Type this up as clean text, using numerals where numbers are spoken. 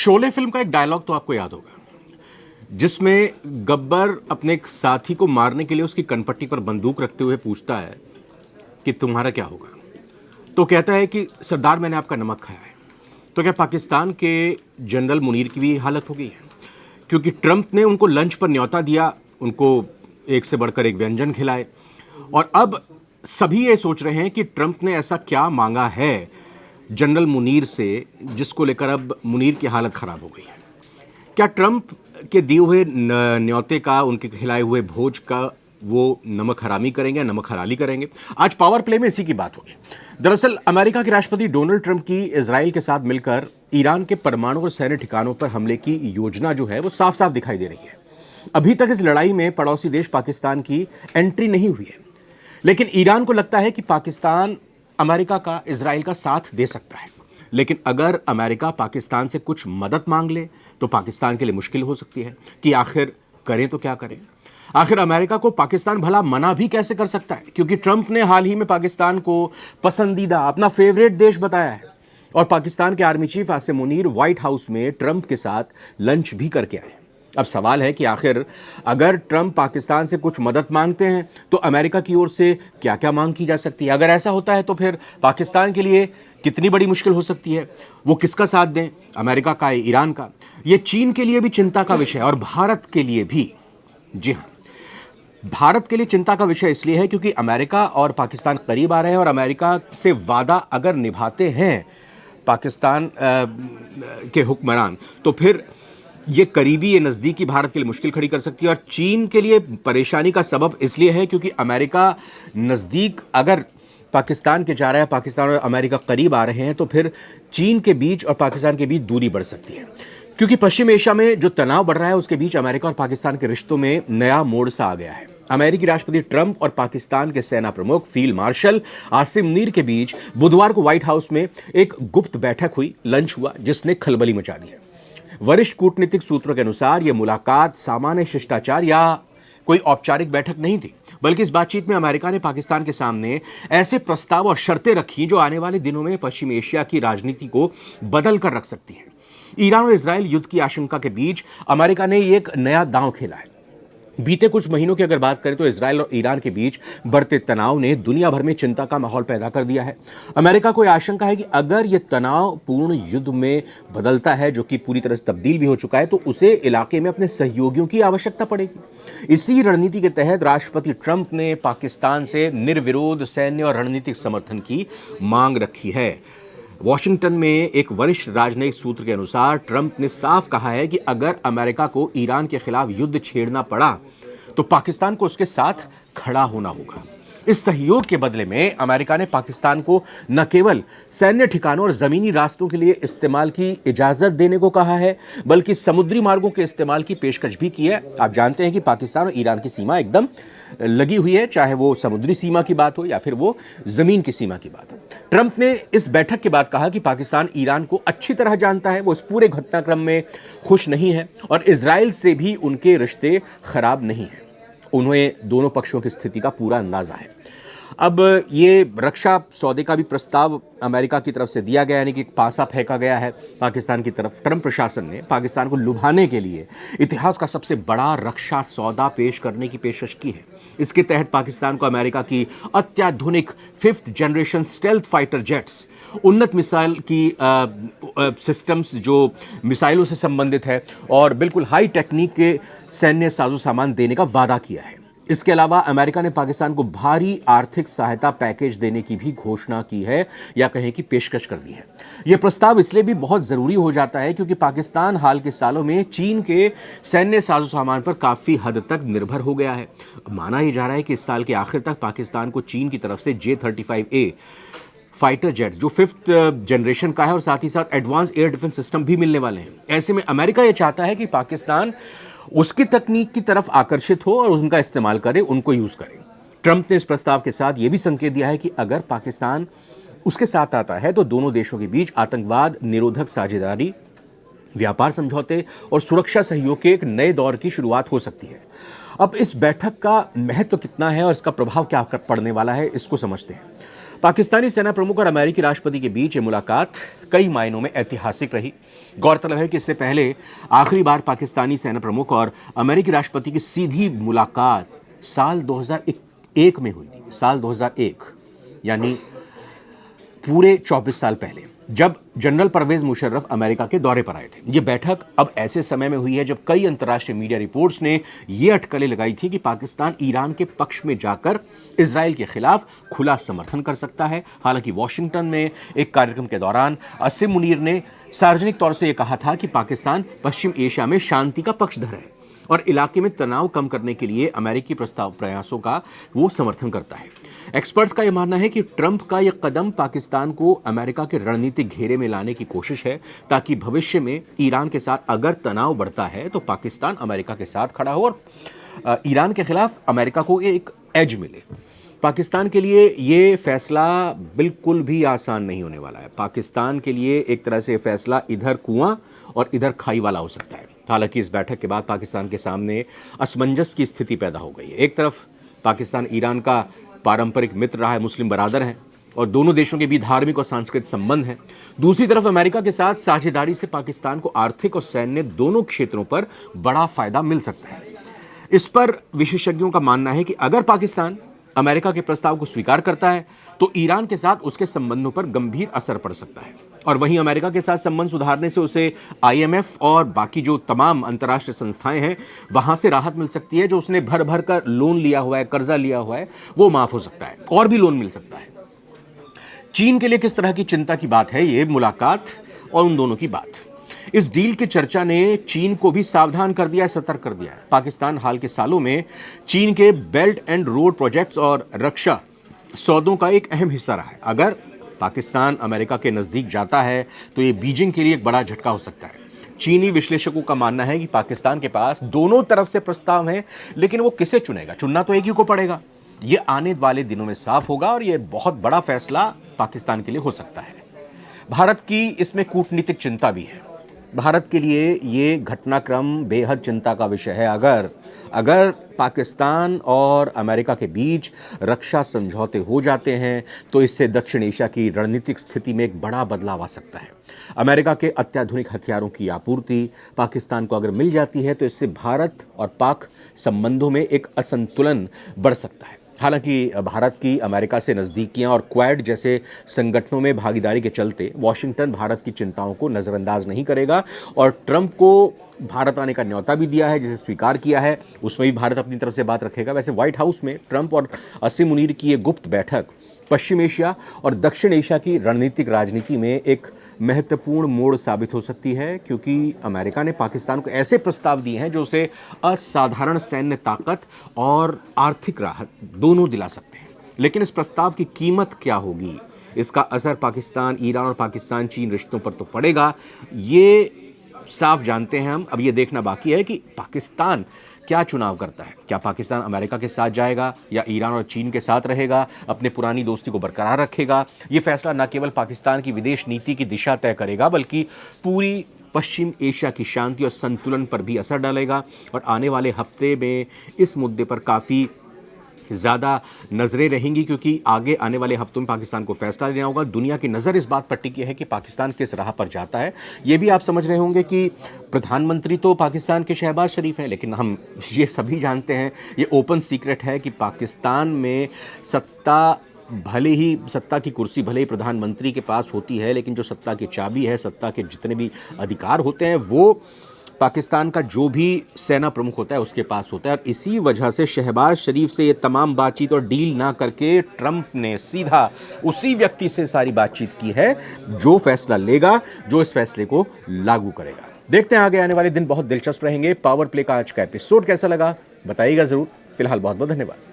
Sholay film का एक dialogue तो आपको याद होगा, जिसमें गब्बर अपने एक साथी को मारने के लिए उसकी कनपट्टी पर बंदूक रखते हुए पूछता है कि तुम्हारा क्या होगा। तो कहता है कि सरदार मैंने आपका नमक खाया है। तो क्या पाकिस्तान के जनरल मुनीर की भी हालत हो गई है? क्योंकि ट्रंप ने उनको लंच पर न्योता दिया, उनको एक से बढ़कर एक व्यंजन खिलाए, और अब सभी ये सोच रहे हैं कि ट्रंप ने ऐसा क्या मांगा है जनरल मुनीर से जिसको लेकर अब मुनीर की हालत खराब हो गई है। क्या ट्रंप के दिए हुए न्योते का, उनके खिलाए हुए भोज का वो नमक हरामी करेंगे, नमक हलाली करेंगे? आज पावर प्ले में इसी की बात होगी। दरअसल अमेरिका के राष्ट्रपति डोनाल्ड ट्रंप की इजराइल के साथ मिलकर ईरान के परमाणु और सैन्य ठिकानों पर हमले की योजना जो है वो साफ साफ दिखाई दे रही है। अभी तक इस लड़ाई में पड़ोसी देश पाकिस्तान की एंट्री नहीं हुई है, लेकिन ईरान को लगता है कि पाकिस्तान अमेरिका का, इजराइल का साथ दे सकता है। लेकिन अगर अमेरिका पाकिस्तान से कुछ मदद मांग ले तो पाकिस्तान के लिए मुश्किल हो सकती है कि आखिर करें तो क्या करें। आखिर अमेरिका को पाकिस्तान भला मना भी कैसे कर सकता है, क्योंकि ट्रंप ने हाल ही में पाकिस्तान को पसंदीदा, अपना फेवरेट देश बताया है। और पाकिस्तान के army chief Asim Munir white house में ट्रंप के साथ लंच भी करके आए। अब सवाल है कि आखिर अगर ट्रंप पाकिस्तान से कुछ मदद मांगते हैं तो अमेरिका की ओर से क्या क्या मांग की जा सकती है। अगर ऐसा होता है तो फिर पाकिस्तान के लिए कितनी बड़ी मुश्किल हो सकती है। वो किसका साथ दें, अमेरिका का, ईरान का? ये चीन के लिए भी चिंता का विषय है और भारत के लिए भी। जी हां, भारत के लिए चिंता का विषय इसलिए है क्योंकि अमेरिका और पाकिस्तान करीब आ रहे हैं और अमेरिका से वादा अगर निभाते हैं पाकिस्तान के हुक्मरान, तो फिर ये करीबी, ये नज़दीकी भारत के लिए मुश्किल खड़ी कर सकती है। और चीन के लिए परेशानी का सबब इसलिए है क्योंकि अमेरिका नज़दीक अगर पाकिस्तान के जा रहा है, पाकिस्तान और अमेरिका करीब आ रहे हैं, तो फिर चीन के बीच और पाकिस्तान के बीच दूरी बढ़ सकती है। क्योंकि पश्चिम एशिया में जो तनाव बढ़ रहा है उसके बीच अमेरिका और पाकिस्तान के रिश्तों में नया मोड़ सा आ गया है। अमेरिकी राष्ट्रपति ट्रंप और पाकिस्तान के सेना प्रमुख फील्ड मार्शल आसिम मुनीर के बीच बुधवार को व्हाइट हाउस में एक गुप्त बैठक हुई, लंच हुआ, जिसने खलबली मचा दी है। वरिष्ठ कूटनीतिक सूत्रों के अनुसार यह मुलाकात सामान्य शिष्टाचार या कोई औपचारिक बैठक नहीं थी, बल्कि इस बातचीत में अमेरिका ने पाकिस्तान के सामने ऐसे प्रस्ताव और शर्तें रखी जो आने वाले दिनों में पश्चिम एशिया की राजनीति को बदल कर रख सकती हैं। ईरान और इजराइल युद्ध की आशंका के बीच अमेरिका ने एक नया दांव खेला है। बीते कुछ महीनों की अगर बात करें तो इजराइल और ईरान के बीच बढ़ते तनाव ने दुनिया भर में चिंता का माहौल पैदा कर दिया है। अमेरिका को यह आशंका है कि अगर यह तनाव पूर्ण युद्ध में बदलता है, जो कि पूरी तरह से तब्दील भी हो चुका है, तो उसे इलाके में अपने सहयोगियों की आवश्यकता पड़ेगी। इसी रणनीति के तहत राष्ट्रपति ट्रंप ने पाकिस्तान से निर्विरोध सैन्य और रणनीतिक समर्थन की मांग रखी है। वॉशिंगटन में एक वरिष्ठ राजनयिक सूत्र के अनुसार ट्रंप ने साफ कहा है कि अगर अमेरिका को ईरान के खिलाफ युद्ध छेड़ना पड़ा तो पाकिस्तान को उसके साथ खड़ा होना होगा। इस सहयोग के बदले में अमेरिका ने पाकिस्तान को न केवल सैन्य ठिकानों और जमीनी रास्तों के लिए इस्तेमाल की इजाजत देने को कहा है, बल्कि समुद्री मार्गों के इस्तेमाल की पेशकश भी की है। आप जानते हैं कि पाकिस्तान और ईरान की सीमा एकदम लगी हुई है, चाहे वो समुद्री सीमा की बात हो या फिर वो जमीन की सीमा की बात हो। ट्रंप ने इस बैठक के बाद कहा कि पाकिस्तान ईरान को अच्छी तरह जानता है, वो इस पूरे घटनाक्रम में खुश नहीं है और इजराइल से भी उनके रिश्ते खराब नहीं हैं। उन्हें दोनों पक्षों की स्थिति का पूरा अंदाजा है। अब ये रक्षा सौदे का भी प्रस्ताव अमेरिका की तरफ से दिया गया, यानी कि पासा फेंका गया है पाकिस्तान की तरफ। ट्रंप प्रशासन ने पाकिस्तान को लुभाने के लिए इतिहास का सबसे बड़ा रक्षा सौदा पेश करने की पेशकश की है। इसके तहत पाकिस्तान को अमेरिका की अत्याधुनिक 5th generation stealth fighter jets, उन्नत मिसाइल की सिस्टम्स जो मिसाइलों से संबंधित है, और बिल्कुल हाई टेक्निक के सैन्य साजो सामान देने का वादा किया है। इसके अलावा अमेरिका ने पाकिस्तान को भारी आर्थिक सहायता पैकेज देने की भी घोषणा की है, या कहें कि पेशकश कर दी है। यह प्रस्ताव इसलिए भी बहुत जरूरी हो जाता है क्योंकि पाकिस्तान हाल के सालों में चीन के सैन्य साजो सामान पर काफी हद तक निर्भर हो गया है। माना यह जा रहा है कि इस साल के आखिर तक पाकिस्तान को चीन की तरफ से J-35A फाइटर जेट्स, जो 5th जनरेशन का है, और साथ ही साथ एडवांस एयर डिफेंस सिस्टम भी मिलने वाले हैं। ऐसे में अमेरिका यह चाहता है कि पाकिस्तान उसकी तकनीक की तरफ आकर्षित हो और उनका इस्तेमाल करे, उनको यूज करे। ट्रंप ने इस प्रस्ताव के साथ यह भी संकेत दिया है कि अगर पाकिस्तान उसके साथ आता है तो दोनों देशों के बीच आतंकवाद निरोधक साझेदारी, व्यापार समझौते और सुरक्षा सहयोग के एक नए दौर की शुरुआत हो सकती है। अब इस बैठक का महत्व कितना है और इसका प्रभाव क्या पड़ने वाला है, इसको समझते हैं। पाकिस्तानी सेना प्रमुख और अमेरिकी राष्ट्रपति के बीच ये मुलाकात कई मायनों में ऐतिहासिक रही। गौरतलब है कि इससे पहले आखिरी बार पाकिस्तानी सेना प्रमुख और अमेरिकी राष्ट्रपति की सीधी मुलाकात साल 2001 में हुई थी। साल 2001 यानी पूरे 24 साल पहले, जब जनरल परवेज मुशर्रफ अमेरिका के दौरे पर आए थे। यह बैठक अब ऐसे समय में हुई है जब कई अंतर्राष्ट्रीय मीडिया रिपोर्ट्स ने यह अटकलें लगाई थी कि पाकिस्तान ईरान के पक्ष में जाकर इजराइल के खिलाफ खुला समर्थन कर सकता है। हालांकि वॉशिंगटन में एक कार्यक्रम के दौरान असीम मुनीर ने सार्वजनिक तौर से यह कहा था कि पाकिस्तान पश्चिम एशिया में शांति का पक्षधर है और इलाके में तनाव कम करने के लिए अमेरिकी प्रयासों का वो समर्थन करता है। एक्सपर्ट्स का यह मानना है कि ट्रंप का यह कदम पाकिस्तान को अमेरिका के रणनीतिक घेरे में लाने की कोशिश है, ताकि भविष्य में ईरान के साथ अगर तनाव बढ़ता है तो पाकिस्तान अमेरिका के साथ खड़ा हो और ईरान के खिलाफ अमेरिका को एक एज मिले। पाकिस्तान के लिए ये फैसला बिल्कुल भी आसान नहीं होने वाला है। पाकिस्तान के लिए एक तरह से फैसला इधर कुआं और इधर खाई वाला हो सकता है। हालांकि इस बैठक के बाद पाकिस्तान के सामने असमंजस की स्थिति पैदा हो गई है। एक तरफ पाकिस्तान ईरान का पारंपरिक मित्र रहा है, मुस्लिम बरादर हैं और दोनों देशों के बीच धार्मिक और सांस्कृतिक संबंध हैं। दूसरी तरफ अमेरिका के साथ साझेदारी से पाकिस्तान को आर्थिक और सैन्य दोनों क्षेत्रों पर बड़ा फायदा मिल सकता है। इस पर विशेषज्ञों का मानना है कि अगर पाकिस्तान अमेरिका के प्रस्ताव को स्वीकार करता है तो ईरान के साथ उसके संबंधों पर गंभीर असर पड़ सकता है और वहीं अमेरिका के साथ संबंध सुधारने से उसे आईएमएफ और बाकी जो तमाम अंतर्राष्ट्रीय संस्थाएं हैं वहां से राहत मिल सकती है। जो उसने भर भर कर लोन लिया हुआ है, कर्जा लिया हुआ है, वो माफ हो सकता है और भी लोन मिल सकता है। चीन के लिए किस तरह की चिंता की बात है ये मुलाकात और उन दोनों की बात। इस डील की चर्चा ने चीन को भी सावधान कर दिया है, सतर्क कर दिया है। पाकिस्तान हाल के सालों में चीन के बेल्ट एंड रोड प्रोजेक्ट्स और रक्षा सौदों का एक अहम हिस्सा रहा है। अगर पाकिस्तान अमेरिका के नजदीक जाता है तो ये बीजिंग के लिए एक बड़ा झटका हो सकता है। चीनी विश्लेषकों का मानना है कि पाकिस्तान के पास दोनों तरफ से प्रस्ताव हैं, लेकिन वो किसे चुनेगा? चुनना तो एक ही को पड़ेगा। ये आने वाले दिनों में साफ होगा और ये बहुत बड़ा फैसला पाकिस्तान के लिए हो सकता है। भारत की इसमें कूटनीतिक चिंता भी है। भारत के लिए ये घटनाक्रम बेहद चिंता का विषय है। अगर पाकिस्तान और अमेरिका के बीच रक्षा समझौते हो जाते हैं तो इससे दक्षिण एशिया की रणनीतिक स्थिति में एक बड़ा बदलाव आ सकता है। अमेरिका के अत्याधुनिक हथियारों की आपूर्ति पाकिस्तान को अगर मिल जाती है तो इससे भारत और पाक संबंधों में एक असंतुलन बढ़ सकता है। हालांकि भारत की अमेरिका से नज़दीकियां और क्वाड जैसे संगठनों में भागीदारी के चलते वॉशिंगटन भारत की चिंताओं को नज़रअंदाज नहीं करेगा और ट्रंप को भारत आने का न्योता भी दिया है, जिसे स्वीकार किया है। उसमें भी भारत अपनी तरफ से बात रखेगा। वैसे व्हाइट हाउस में ट्रंप और असीम मुनीर की ये गुप्त बैठक पश्चिम एशिया और दक्षिण एशिया की रणनीतिक राजनीति में एक महत्वपूर्ण मोड़ साबित हो सकती है, क्योंकि अमेरिका ने पाकिस्तान को ऐसे प्रस्ताव दिए हैं जो उसे असाधारण सैन्य ताकत और आर्थिक राहत दोनों दिला सकते हैं। लेकिन इस प्रस्ताव की कीमत क्या होगी, इसका असर पाकिस्तान, ईरान और पाकिस्तान चीन रिश्तों पर तो पड़ेगा, ये साफ जानते हैं हम। अब ये देखना बाकी है कि पाकिस्तान क्या चुनाव करता है। क्या पाकिस्तान अमेरिका के साथ जाएगा या ईरान और चीन के साथ रहेगा, अपने पुरानी दोस्ती को बरकरार रखेगा? ये फैसला न केवल पाकिस्तान की विदेश नीति की दिशा तय करेगा बल्कि पूरी पश्चिम एशिया की शांति और संतुलन पर भी असर डालेगा। और आने वाले हफ्ते में इस मुद्दे पर काफ़ी ज़्यादा नज़रें रहेंगी, क्योंकि आगे आने वाले हफ्तों में पाकिस्तान को फैसला लेना होगा। दुनिया की नज़र इस बात पर टिकी है कि पाकिस्तान किस राह पर जाता है। ये भी आप समझ रहे होंगे कि प्रधानमंत्री तो पाकिस्तान के शहबाज शरीफ हैं, लेकिन हम ये सभी जानते हैं, ये ओपन सीक्रेट है कि पाकिस्तान में सत्ता की कुर्सी भले ही प्रधानमंत्री के पास होती है, लेकिन जो सत्ता की चाबी है, सत्ता के जितने भी अधिकार होते हैं, वो पाकिस्तान का जो भी सेना प्रमुख होता है उसके पास होता है। और इसी वजह से शहबाज शरीफ से ये तमाम बातचीत और डील ना करके ट्रंप ने सीधा उसी व्यक्ति से सारी बातचीत की है जो फैसला लेगा, जो इस फैसले को लागू करेगा। देखते हैं आगे आने वाले दिन बहुत दिलचस्प रहेंगे। पावर प्ले का आज का एपिसोड कैसा लगा बताइएगा जरूर। फिलहाल बहुत बहुत धन्यवाद।